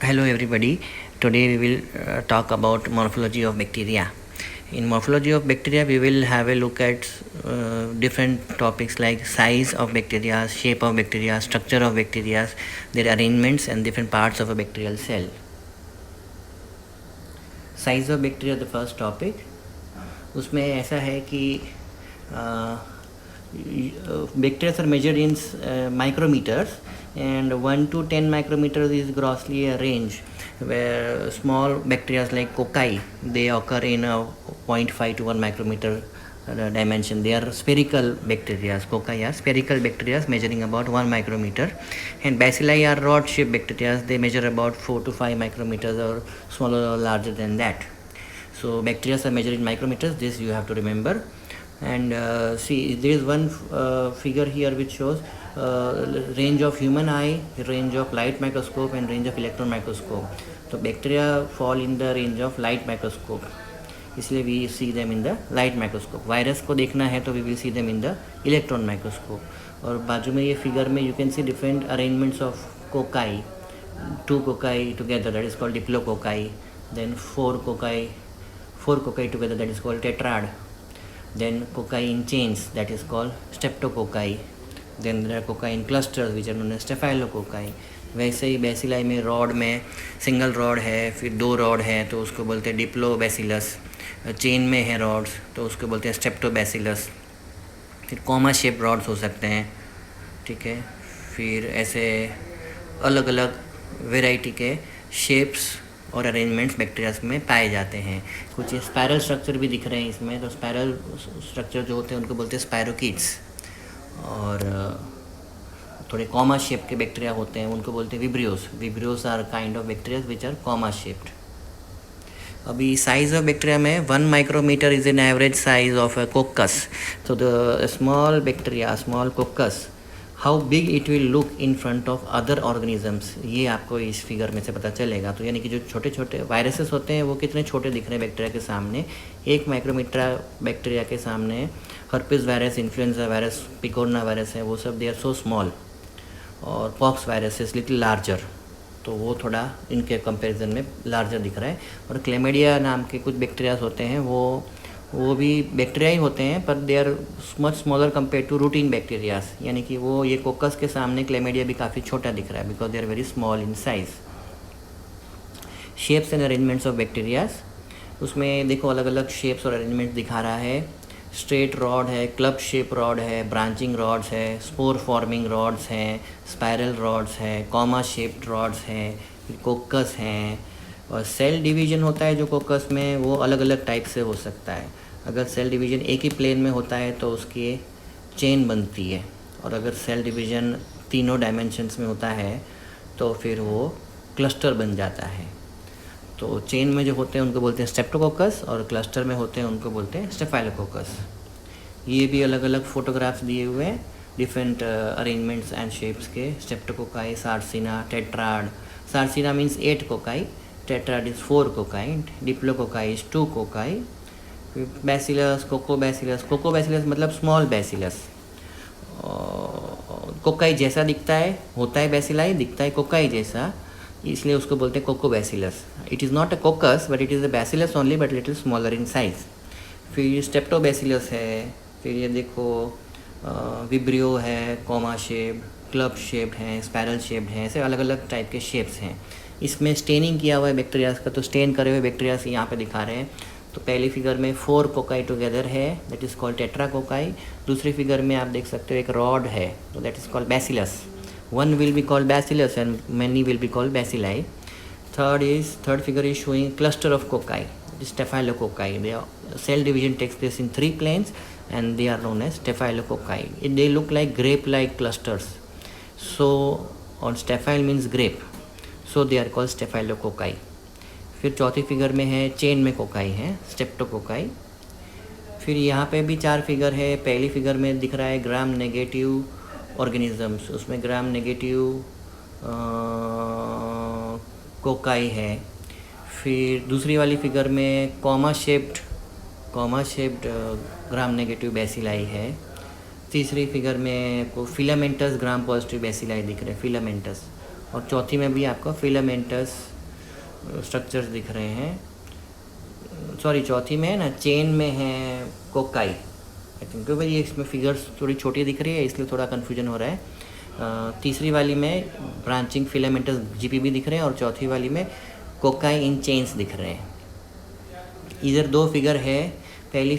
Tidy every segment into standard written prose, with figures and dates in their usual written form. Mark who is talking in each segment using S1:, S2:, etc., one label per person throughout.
S1: Hello everybody. Today we will talk about morphology of bacteria. In morphology of bacteria, we will have a look at different topics like size of bacteria, shape of bacteria, structure of bacteria, their arrangements and different parts of a bacterial cell. Size of bacteria the first topic. उसमें ऐसा है कि bacteria are measured in micrometers, and 1 to 10 micrometers is grossly a range where small bacteria like cocci, they occur in a 0.5 to 1 micrometer dimension. They are spherical bacteria. Cocci are spherical bacteria measuring about 1 micrometer, and bacilli are rod shaped bacteria. They measure about 4 to 5 micrometers or smaller or larger than that. So bacteria are measured in micrometers. This you have to remember. And see, there is one figure here which shows range of human eye, range of light microscope and range of electron microscope. So bacteria fall in the range of light microscope, इसलिए we see them in the light microscope. Virus को देखना है तो we will see them in the electron microscope. और बाजू में ये figure में you can see different arrangements of cocci. 2 cocci together, that is called diplococci. Then 4 cocci together, that is called tetrad. Then cocci in chains, that is called streptococci. Then there are cocci in clusters which are known as staphylococci. वैसे ही bacilli में rod में single rod है, फिर 2 rod है तो उसको बोलते हैं डिप्लोबैसिलस. चेन में है रॉड्स तो उसको बोलते हैं स्ट्रेप्टोबैसिलस. फिर कॉमा शेप रॉड्स हो सकते हैं, ठीक है. फिर ऐसे अलग अलग वेराइटी के शेप्स और अरेंजमेंट्स बैक्टीरियाज में पाए जाते हैं. कुछ स्पायरल स्ट्रक्चर भी दिख रहे हैं इसमें. तो स्पायरल स्ट्रक्चर जो होते हैं उनको बोलते हैं स्पायरोकीट्स. और थोड़े कॉमा शेप के बैक्टीरिया होते हैं उनको बोलते हैं vibrios. Vibrios are kind of bacteria which are comma shaped. अभी साइज ऑफ बैक्टीरिया में 1 micrometer is an average size of a coccus. तो the small bacteria, small coccus, how big it will look in front of other organisms, ये आपको इस figure में से पता चलेगा. तो यानी कि जो छोटे छोटे वायरसेस होते हैं वो कितने छोटे दिख रहे हैं बैक्टीरिया के सामने. 1 माइक्रोमीटर बैक्टीरिया के सामने herpes virus, influenza virus, picorna virus है, वो सब दे आर सो स्मॉल. और pox virus is little larger, तो वो थोड़ा इनके कंपैरिजन में लार्जर दिख रहा है. और क्लेमेडिया नाम के कुछ बैक्टीरियाज होते हैं, वो भी बैक्टीरिया ही होते हैं पर they are much smaller compare to routine bacterias. यानी कि वो ये कोकस के सामने क्लेमेडिया भी काफ़ी छोटा दिख रहा है because they are very small in size. Shapes and arrangements of bacterias, उसमें देखो अलग अलग शेप्स और अरेंजमेंट दिखा रहा है. स्ट्रेट रॉड है, क्लब शेप रॉड है, ब्रांचिंग रॉड्स है, स्पोर फॉर्मिंग रॉड्स हैं, स्पायरल रॉड्स है, कॉमा शेप्ड रॉड्स हैं, कोकस हैं. और सेल डिवीजन होता है जो कोकस में, वो अलग अलग टाइप से हो सकता है. अगर सेल डिवीजन एक ही प्लेन में होता है तो उसकी चेन बनती है, और अगर सेल डिवीजन तीनों डायमेंशंस में होता है तो फिर वो क्लस्टर बन जाता है. तो चेन में जो होते हैं उनको बोलते हैं स्ट्रेप्टोकोकस, और क्लस्टर में होते हैं उनको बोलते हैं स्टेफाइलोकोकस. ये भी अलग अलग फोटोग्राफ्स दिए हुए हैं डिफरेंट अरेंजमेंट्स एंड शेप्स के. Streptococci, sarcina, tetrad. Sarcina means 8 cocci, tetrad is 4 cocci, diplococci is 2 cocci. Bacillus, Coccobacillus मतलब स्मॉल बैसिलस. कोकाई जैसा दिखता है, होता है बैसिलाई, दिखता है कोकाई जैसा, इसलिए उसको बोलते हैं coccobacillus. It is not a coccus but it is a bacillus only but little smaller in size. फिर स्टेप्टोबैसिलस है. फिर ये देखो विब्रियो है, कॉमा शेप्ड, क्लब शेप्ड हैं, स्पायरल शेप्ड हैं. ऐसे अलग अलग टाइप के शेप्स हैं. इसमें स्टेनिंग किया हुआ है बैक्टीरियाज का, तो स्टेन करे हुए बैक्टीरियाज यहाँ पे दिखा रहे हैं. तो पहली फिगर में 4 कोकाई टुगेदर है, दैट इज़ कॉल्ड टेट्राकोकाई. दूसरी फिगर में आप देख सकते हो एक रॉड है, तो that is called bacillus. One will be called bacillus and many will be called bacilli. Third figure is showing cluster of cocci, staphylococci. Their cell division takes place in 3 planes and they are known as staphylococci. They look like grape-like clusters. So, on staphyl means grape. So they are called staphylococci. फिर चौथी figure में है chain में cocci है, streptococci. फिर यहाँ पे भी 4 फिगर है. पहली फिगर में दिख रहा है ग्राम नेगेटिव ऑर्गेनिजम्स, उसमें ग्राम नेगेटिव कोकाई है. फिर दूसरी वाली फिगर में comma shaped gram negative bacilli है. तीसरी फिगर में को फिलामेंटस ग्राम पॉजिटिव बैसिलाई दिख रहे हैं, फिलामेंटस. और चौथी में भी आपको फिलामेंटस स्ट्रक्चर्स दिख रहे हैं। सॉरी, चौथी में है ना, चेन में है कोकाई आई थिंक, क्योंकि ये इसमें फिगर्स थोड़ी छोटी दिख रही है इसलिए थोड़ा कन्फ्यूजन हो रहा है। तीसरी वाली में ब्रांचिंग फिलामेंटस जीपीबी दिख रहे हैं और चौथी वाली में कोकाई इन चेन्स दिख रहे हैं। इधर दो फिगर है। पहली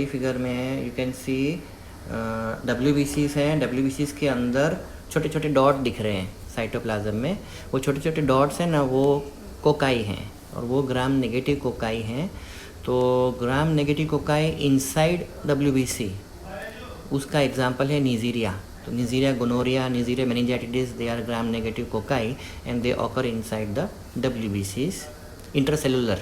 S1: फिगर में यू कैन सी WBCs हैं। WBCs के अंदर छोटे छोटे डॉट दिख रहे हैं साइटोप्लाज्म में। वो छोटे छोटे डॉट्स हैं ना, वो कोकाई हैं और वो ग्राम नेगेटिव कोकाई हैं। तो gram negative cocci inside WBC, उसका एग्जांपल है नीजीरिया। तो Neisseria gonorrhoea, Neisseria meningitidis, they are gram negative cocci and they occur inside the WBCs। Intercellular,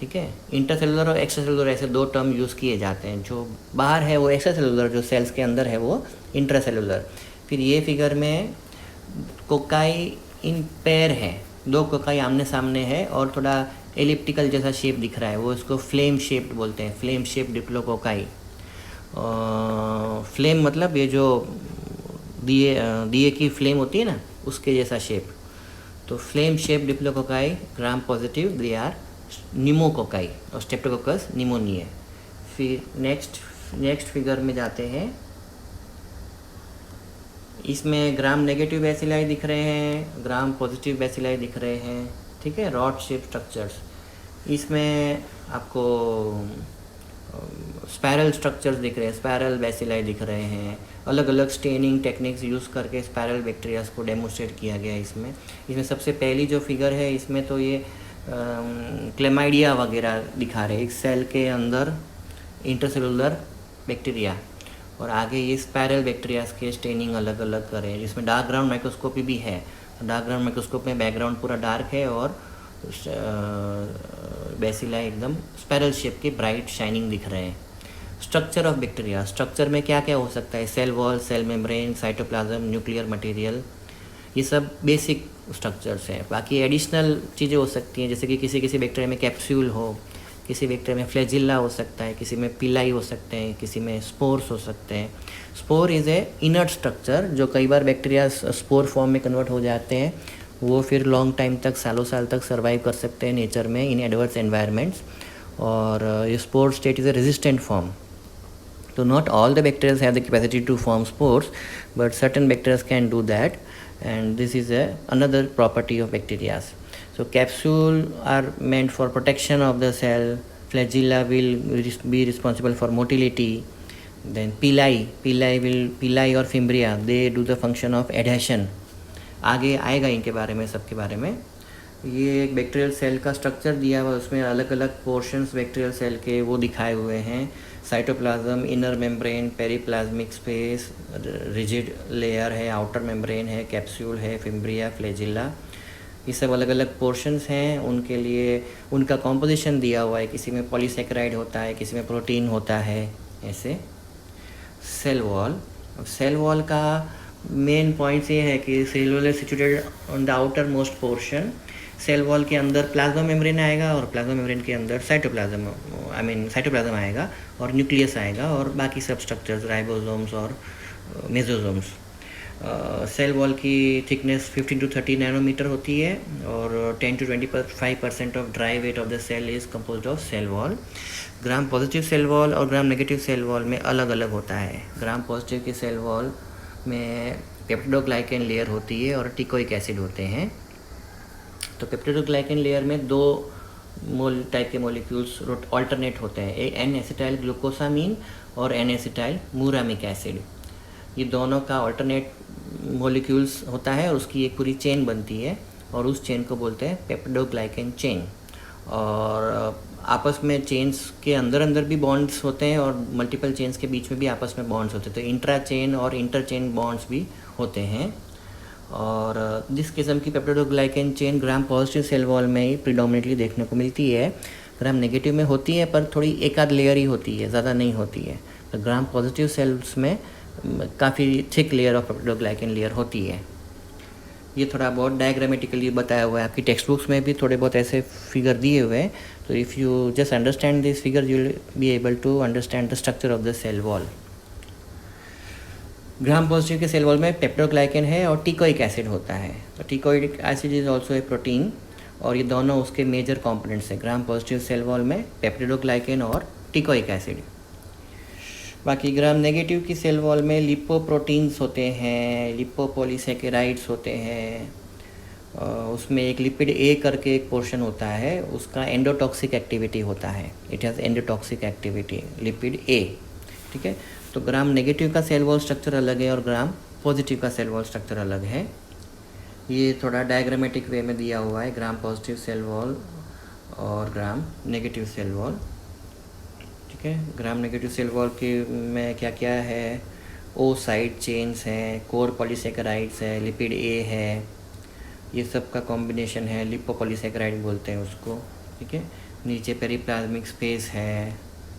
S1: ठीक है, इंटरसेलुलर और एक्स्ट्रासेलुलर ऐसे दो टर्म यूज़ किए जाते हैं। जो बाहर है वो एक्स्ट्रासेलुलर, जो सेल्स के अंदर है वो इंट्रासेलुलर। फिर ये फिगर में कोकाई इन पेयर है, दो कोकाई आमने सामने है और थोड़ा एलिप्टिकल जैसा शेप दिख रहा है, वो इसको फ्लेम शेप्ड बोलते हैं, फ्लेम शेप डिप्लोकोकाई। फ्लेम मतलब ये जो दिए की फ्लेम होती है ना, उसके जैसा शेप। तो flame shape diplococci gram positive, they are pneumococci और स्ट्रेप्टोकोकस निमोनिया। फिर नेक्स्ट फिगर में जाते हैं। इसमें ग्राम नेगेटिव बैसिलाई दिख रहे हैं, ग्राम पॉजिटिव बैसिलाई दिख रहे हैं, ठीक है, रॉड शेप स्ट्रक्चर्स। इसमें आपको स्पायरल स्ट्रक्चर्स दिख रहे हैं, स्पायरल बैसिलाई दिख रहे हैं। अलग अलग स्टेनिंग टेक्निक्स यूज़ करके स्पायरल बैक्टीरियाज को डेमोस्ट्रेट किया गया है इसमें सबसे पहली जो फिगर है इसमें तो ये क्लेमाइडिया वगैरह दिखा रहे हैं, एक सेल के अंदर इंटरसेलुलर बैक्टीरिया, और आगे ये स्पायरल बैक्टीरियाज के स्टेनिंग अलग अलग कर रहे हैं, जिसमें डार्क ग्राउंड माइक्रोस्कोपी भी है। डार्क ग्राउंड माइक्रोस्कोप में बैकग्राउंड पूरा डार्क है और बैसिलाई एकदम स्पायरल शेप के ब्राइट शाइनिंग दिख रहे हैं। स्ट्रक्चर ऑफ बैक्टीरिया, स्ट्रक्चर में क्या क्या हो सकता है, cell wall, cell membrane, cytoplasm, nuclear material, ये सब बेसिक स्ट्रक्चर्स हैं। बाकी एडिशनल चीज़ें हो सकती हैं, जैसे कि किसी बैक्टीरिया में कैप्सूल हो, किसी बैक्टीरिया में फ्लैजिला हो सकता है, किसी में पिलाई हो सकते हैं, किसी में स्पोर्स हो सकते हैं। Spore is a inert structure, जो कई बार बैक्टीरिया स्पोर फॉर्म में कन्वर्ट हो जाते हैं, वो फिर लॉन्ग टाइम तक, सालों साल तक सर्वाइव कर सकते हैं नेचर में इन एडवर्स एनवायरनमेंट्स। और ये spore state is a resistant form. So not all the bacteria have the capacity to form spores, but certain bacteria can do that, and this is another property of bacteria. So capsule are meant for protection of the cell. Flagella will be responsible for motility. Then pili or fimbria, they do the function of adhesion. आगे आएगा इनके बारे में, सबके बारे में। ये एक बैक्टीरियल सेल का स्ट्रक्चर दिया हुआ, उसमें अलग अलग पोर्शंस बैक्टीरियल सेल के वो दिखाए हुए हैं। Cytoplasm, inner membrane, periplasmic space, rigid layer है, आउटर मेम्ब्रेन है, कैप्सूल है, फिम्ब्रिया, फ्लैजिला, ये सब अलग अलग पोर्शंस हैं। उनके लिए उनका कॉम्पोजिशन दिया हुआ है, किसी में पॉलीसेकेराइड होता है, किसी में प्रोटीन होता है, ऐसे। सेल वॉल का मेन पॉइंट्स ये है कि cell wall is situated on the outer most portion. Cell wall के अंदर प्लाज्मा मेम्ब्रेन आएगा और प्लाज्मा मेम्ब्रेन के अंदर साइटोप्लाज्म आएगा और न्यूक्लियस आएगा और बाकी सब स्ट्रक्चर्स, राइबोसोम्स और मेसोसोम्स। सेल वॉल की थिकनेस 15 to 30 नैनोमीटर होती है और 10 to 25% of dry weight of the cell is composed of cell wall. Gram positive cell wall और ग्राम नेगेटिव सेल वॉल में अलग अलग होता है। ग्राम पॉजिटिव की सेल वॉल में पेप्टिडोग्लाइकेन लेयर होती है और टिकोइक एसिड होते हैं। तो पेप्टिडोग्लाइकेन लेयर में दो टाइप के मॉलिक्यूल्स ऑल्टरनेट होते हैं, एक एन एसिटाइल ग्लूकोसामीन और एन एसिटाइल मूरामिक एसिड। ये दोनों का ऑल्टरनेट मॉलिक्यूल्स होता है और उसकी एक पूरी चेन बनती है और उस चेन को बोलते हैं पेप्टिडोग्लाइकेन चेन। और आपस में चेन्स के अंदर भी बॉन्ड्स होते हैं और मल्टीपल चेन्स के बीच में भी आपस में बॉन्ड्स होते हैं, तो इंट्रा चेन और इंटर चेन बॉन्ड्स भी होते हैं। और जिस किस्म की peptidoglycan chain gram positive cell wall में ही प्रीडोमिनेटली देखने को मिलती है, ग्राम नेगेटिव में होती है पर थोड़ी एक आध लेयर ही होती है, ज़्यादा नहीं होती है। तो ग्राम पॉजिटिव सेल्स में काफ़ी thick layer of peptidoglycan layer होती है। ये थोड़ा बहुत डायग्रामेटिकली बताया हुआ है, आपकी टेक्स्ट बुक्स में भी थोड़े बहुत ऐसे फिगर दिए हुए हैं। तो if you just understand this figure you will be able to understand the structure of the cell wall. Gram positive के सेल वॉल में पेप्टोग्लाइकन है और टिकोइक एसिड होता है। तो teichoic acid is also a protein, और ये दोनों उसके मेजर कंपोनेंट्स हैं ग्राम पॉजिटिव सेल वॉल में, पेप्टिडोग्लाइकन और टिकोइक एसिड। बाकी ग्राम नेगेटिव की सेल वॉल में लिपोप्रोटीन्स होते हैं, लिपोपॉलीसेकेराइड्स होते हैं, उसमें एक लिपिड ए करके एक पोर्शन होता है, उसका एंडोटॉक्सिक एक्टिविटी होता है, it has endotoxic activity lipid A. ठीक है, तो ग्राम नेगेटिव का सेल वॉल स्ट्रक्चर अलग है और ग्राम पॉजिटिव का सेल वॉल स्ट्रक्चर अलग है। ये थोड़ा डायग्रामेटिक वे में दिया हुआ है, ग्राम पॉजिटिव सेल वॉल और ग्राम नेगेटिव सेल वॉल। ठीक है, ग्राम नेगेटिव सेल वॉल के में क्या क्या है, ओ साइड चेन्स हैं, कोर पॉलीसेकेराइड्स है, लिपिड ए है, ये सब का कॉम्बिनेशन है, लिपोपॉलीसेकेराइड बोलते हैं उसको। ठीक है, नीचे पेरीप्लाज्मिक स्पेस है,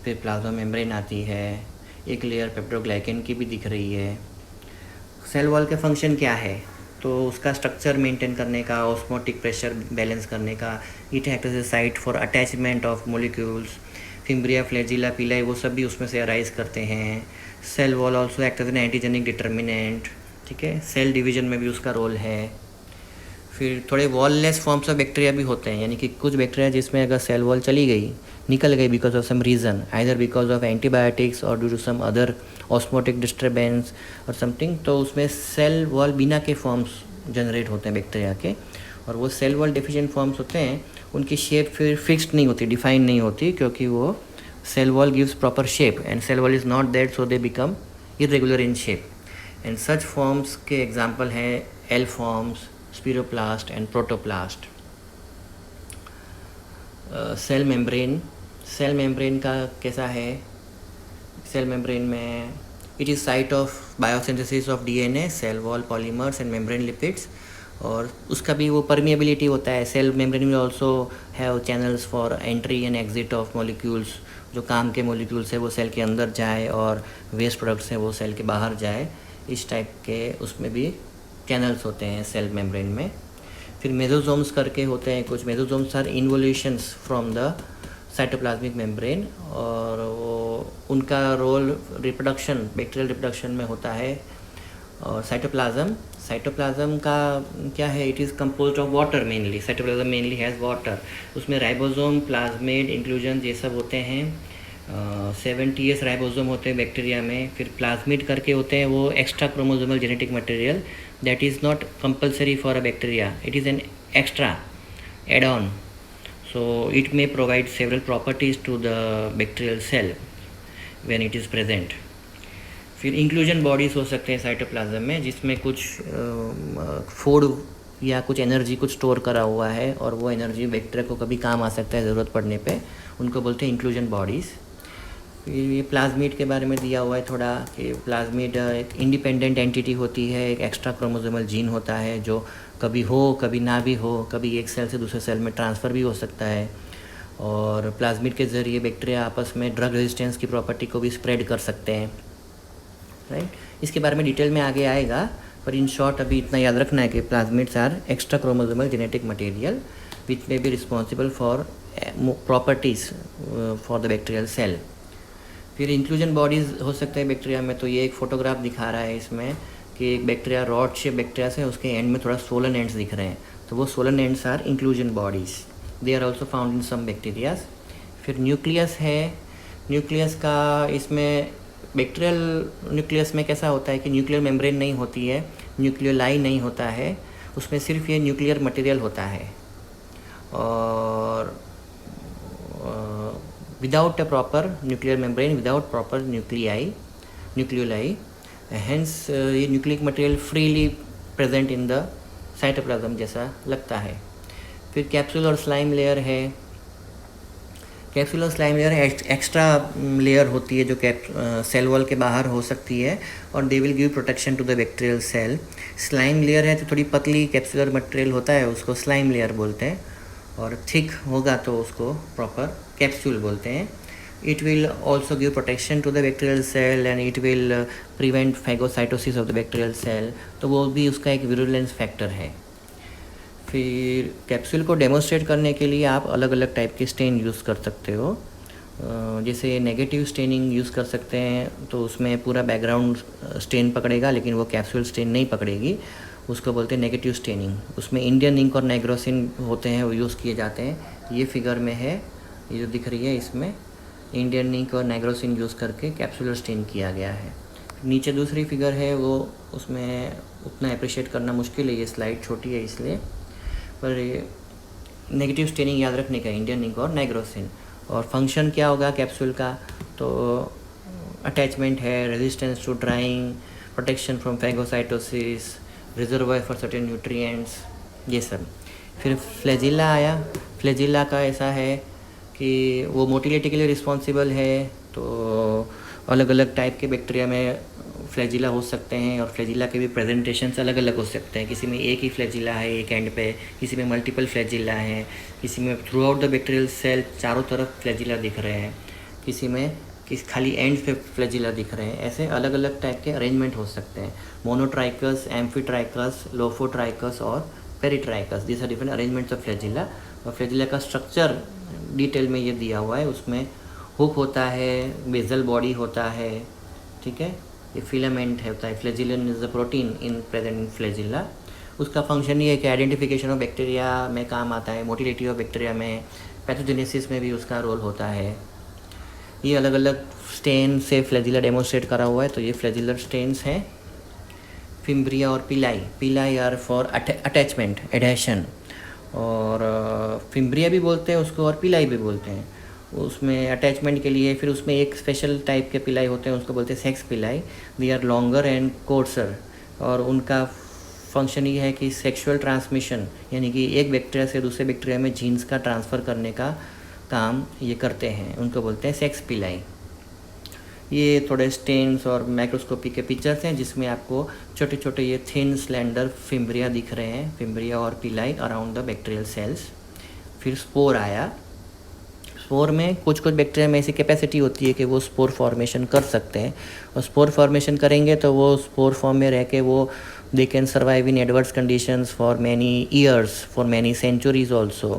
S1: फिर प्लाज्मा मेम्ब्रेन आती है, एक लेयर पेप्टोग्लाइकन की भी दिख रही है। सेल वॉल के फंक्शन क्या है, तो उसका स्ट्रक्चर मेंटेन करने का, ऑस्मोटिक प्रेशर बैलेंस करने का, it act as a site for attachment of molecules, fimbriae, flagella, pili, वो सब भी उसमें से अराइज करते हैं। Cell wall also act as an antigenic determinant. ठीक है, सेल डिवीजन में भी उसका रोल है। फिर थोड़े वॉललेस फॉर्म्स ऑफ बैक्टीरिया भी होते हैं, यानी कि कुछ बैक्टीरिया जिसमें अगर सेल वॉल चली गई, निकल गई because of some reason, either because of antibiotics और due to some other osmotic disturbance और समथिंग, तो उसमें सेल वॉल बिना के फॉर्म्स जनरेट होते हैं बैक्टीरिया के, और वो सेल वॉल डेफिशिएंट फॉर्म्स होते हैं, उनकी शेप फिर फिक्स्ड नहीं होती, डिफाइन नहीं होती, क्योंकि वो cell wall gives proper shape and cell wall is not that, so they become irregular in shape. And such forms के एग्जाम्पल हैं L forms, spheroplast and protoplast. Cell membrane का कैसा है, सेल मेम्ब्रेन में it is site of biosynthesis of DNA, cell wall polymers and membrane lipids, और उसका भी वो परमिएबिलिटी होता है। सेल मेम्ब्रेन में also have channels for entry and exit of molecules, जो काम के मॉलिक्यूल्स है वो सेल के अंदर जाए और वेस्ट प्रोडक्ट्स हैं वो सेल के बाहर जाए, इस टाइप के उसमें भी चैनल्स होते हैं सेल मेम्ब्रेन में। फिर मेसोसोम्स करके होते हैं कुछ, mesosomes are involutions from the cytoplasmic membrane, और वो उनका रोल रिप्रोडक्शन, बैक्टीरियल रिप्रोडक्शन में होता है। और साइटोप्लाज्म का क्या है, it is composed of water mainly, cytoplasm mainly has water, उसमें राइबोसोम, प्लाज्मिड, इंक्लूजन ये सब होते हैं। 70s राइबोसोम होते हैं बैक्टीरिया में। फिर प्लाज्मिड करके होते हैं वो extra chromosomal genetic material that is not compulsory for a bacteria, it is an extra add on, so it may provide several properties to the bacterial cell when it is present. फिर inclusion bodies हो सकते हैं cytoplasm में, जिसमें कुछ food या कुछ energy कुछ स्टोर करा हुआ है, और वो एनर्जी बैक्टीरिया को कभी काम आ सकता है ज़रूरत पड़ने पे, उनको बोलते हैं इंक्लूजन बॉडीज़। फिर ये प्लाज्मिड के बारे में दिया हुआ है थोड़ा, कि प्लाज्मिड एक इंडिपेंडेंट एंटिटी होती है, एक एक्स्ट्रा क्रोमोसोमल जीन होता है जो कभी हो कभी ना भी हो, कभी एक सेल से दूसरे सेल में ट्रांसफ़र भी हो सकता है, और प्लाज्मिड के ज़रिए बैक्टीरिया आपस में ड्रग रेजिस्टेंस की प्रॉपर्टी को भी स्प्रेड कर सकते हैं, राइट। इसके बारे में डिटेल में आगे आएगा, पर इन शॉर्ट अभी इतना याद रखना है कि plasmids are extra chromosomal genetic material which may be responsible for properties for the bacterial cell. फिर इंक्लूजन बॉडीज़ हो सकते हैं बैक्टीरिया में, तो ये एक फोटोग्राफ दिखा रहा है इसमें कि एक बैक्टीरिया रॉड शेप बैक्टीरिया से उसके एंड में थोड़ा सोलन एंड्स दिख रहे हैं, तो वो सोलन एंड्स are inclusion bodies, they are also found in some bacterias. फिर न्यूक्लियस है, न्यूक्लियस का इसमें बैक्टीरियल न्यूक्लियस में कैसा होता है कि न्यूक्लियर मेम्ब्रेन नहीं होती है, न्यूक्लियोलाई नहीं होता है, उसमें सिर्फ ये न्यूक्लियर मटेरियल होता है, और without a proper nuclear membrane, without proper nucleoli, hence ये nucleic material freely present in the cytoplasm जैसा लगता है। फिर कैप्सूल और स्लाइम लेयर है, कैप्सूल और स्लाइम लेयर एक्स्ट्रा लेयर होती है जो सेल वॉल के बाहर हो सकती है, और they will give protection to the bacterial cell. Slime layer है तो थोड़ी पतली कैप्सूलर मटेरियल होता है, उसको स्लाइम लेयर बोलते हैं, और थिक होगा तो उसको प्रॉपर कैप्सूल बोलते हैं। It will also give protection to the bacterial cell and it will prevent phagocytosis of the bacterial cell, तो वो भी उसका एक विरुलेंस फैक्टर है। फिर कैप्सूल को डेमोन्स्ट्रेट करने के लिए आप अलग अलग टाइप के स्टेन यूज़ कर सकते हो, जैसे नेगेटिव स्टेनिंग यूज़ कर सकते हैं, तो उसमें पूरा बैकग्राउंड स्टेन पकड़ेगा लेकिन वो कैप्सूल स्टेन नहीं पकड़ेगी, उसको बोलते हैं नेगेटिव स्टेनिंग। उसमें इंडियन इंक और नाइग्रोसिन होते हैं, वो यूज़ किए जाते हैं। ये फिगर में है, ये जो दिख रही है, इसमें इंडियन इंक और नाइग्रोसिन यूज़ करके कैप्सूलर स्टेन किया गया है। नीचे दूसरी फिगर है, वो उसमें उतना अप्रिशिएट करना मुश्किल है, ये स्लाइड छोटी है इसलिए, पर नेगेटिव स्टेनिंग याद रखने का, इंडियन इंक और नाइग्रोसिन। और फंक्शन क्या होगा कैप्सूल का, तो अटैचमेंट है, resistance to drying, protection from phagocytosis, reservoir for certain nutrients, ये सब। फिर फ्लैजिला आया। फ्लैजिला का ऐसा है कि वो मोटिलिटी के लिए रिस्पॉन्सिबल है, तो अलग अलग टाइप के बैक्टीरिया में फ्लैजिला हो सकते हैं, और फ्लैजिला के भी प्रेजेंटेशंस अलग अलग हो सकते हैं। किसी में एक ही फ्लैजिला है एक एंड पे, किसी में मल्टीपल फ्लैजिला है, किसी में throughout the bacterial cell चारों तरफ फ्लैजिला दिख रहे हैं, किसी में खाली एंड पे फ्लैजिला दिख रहे हैं। ऐसे अलग अलग टाइप के अरेंजमेंट हो सकते हैं। मोनोट्राइकस, एम्फीट्राइकस, लोफोट्राइकस और peritrichous, this are different arrangements of flagella. और फ्लैजिला का स्ट्रक्चर डिटेल में ये दिया हुआ है, उसमें हुक होता है, बेजल बॉडी होता है, ठीक है, ये फिलामेंट होता है। Flagellin is the protein in present in flagella. उसका फंक्शन ये है कि आइडेंटिफिकेशन ऑफ बैक्टीरिया में काम आता है, मोटिलिटी ऑफ बैक्टीरिया में, पैथोजेनेसिस में भी उसका रोल होता है। ये अलग अलग स्टेन से फ्लैजिला डेमोन्स्ट्रेट करा हुआ है, तो ये फ्लैजिलर स्टेन्स हैं। फिम्ब्रिया और पिलाई, पिलाई आर फॉर अटैचमेंट, एडेशन, और फिम्ब्रिया भी बोलते हैं उसको और पिलाई भी बोलते हैं, उसमें अटैचमेंट के लिए। फिर उसमें एक स्पेशल टाइप के पिलाई होते हैं, उसको बोलते हैं sex pili. They are longer and coarser, और उनका फंक्शन ये है कि सेक्सुअल ट्रांसमिशन, यानी कि एक बैक्टीरिया से दूसरे बैक्टीरिया में जीन्स का ट्रांसफ़र करने का काम ये करते हैं, उनको बोलते हैं सेक्स पिलाई। ये थोड़े स्टेन्स और माइक्रोस्कोपी के पिक्चर्स हैं, जिसमें आपको छोटे छोटे ये थिन स्लेंडर फिम्ब्रिया दिख रहे हैं, फिम्ब्रिया और पिलाई अराउंड द बैक्टीरियल सेल्स। फिर स्पोर आया। स्पोर में कुछ बैक्टीरिया में ऐसी कैपेसिटी होती है कि वो स्पोर फॉर्मेशन कर सकते हैं, और स्पोर फॉर्मेशन करेंगे तो वो स्पोर फॉर्म में रह के वो they can survive in adverse conditions for many years, for many centuries also.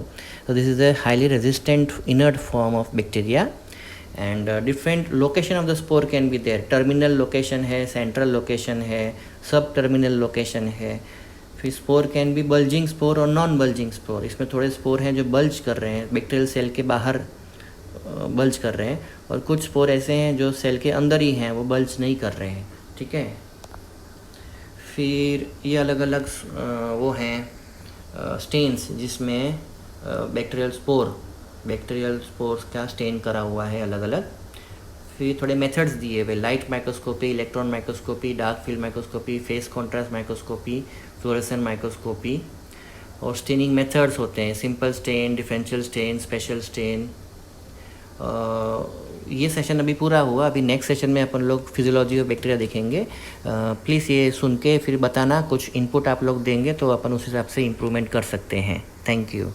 S1: So this is a highly resistant inert form of bacteria, and different location of the spore can be there. Terminal location है, central location है, सब terminal location है। फिर spore can be bulging spore और non bulging spore. इसमें थोड़े spore हैं जो बल्ज कर रहे हैं, बैक्टीरियल सेल के बाहर बल्ज कर रहे हैं, और कुछ स्पोर ऐसे हैं जो सेल के अंदर ही हैं, वो बल्ज नहीं कर रहे हैं, ठीक है। फिर ये अलग अलग वो हैं स्टेन्स, जिसमें बैक्टीरियल स्पोर्स का स्टेन करा हुआ है अलग अलग। फिर थोड़े मेथड्स दिए हुए, light microscopy, electron microscopy, dark field microscopy, phase contrast microscopy, fluorescent microscopy. और स्टेनिंग मेथड्स होते हैं, simple stain, differential stain, special stain. ये सेशन अभी पूरा हुआ, अभी नेक्स्ट सेशन में अपन लोग फिजियोलॉजी ऑफ बैक्टीरिया देखेंगे। प्लीज़ ये सुन के फिर बताना, कुछ इनपुट आप लोग देंगे तो अपन उस हिसाब से इम्प्रूवमेंट कर सकते हैं। Thank you.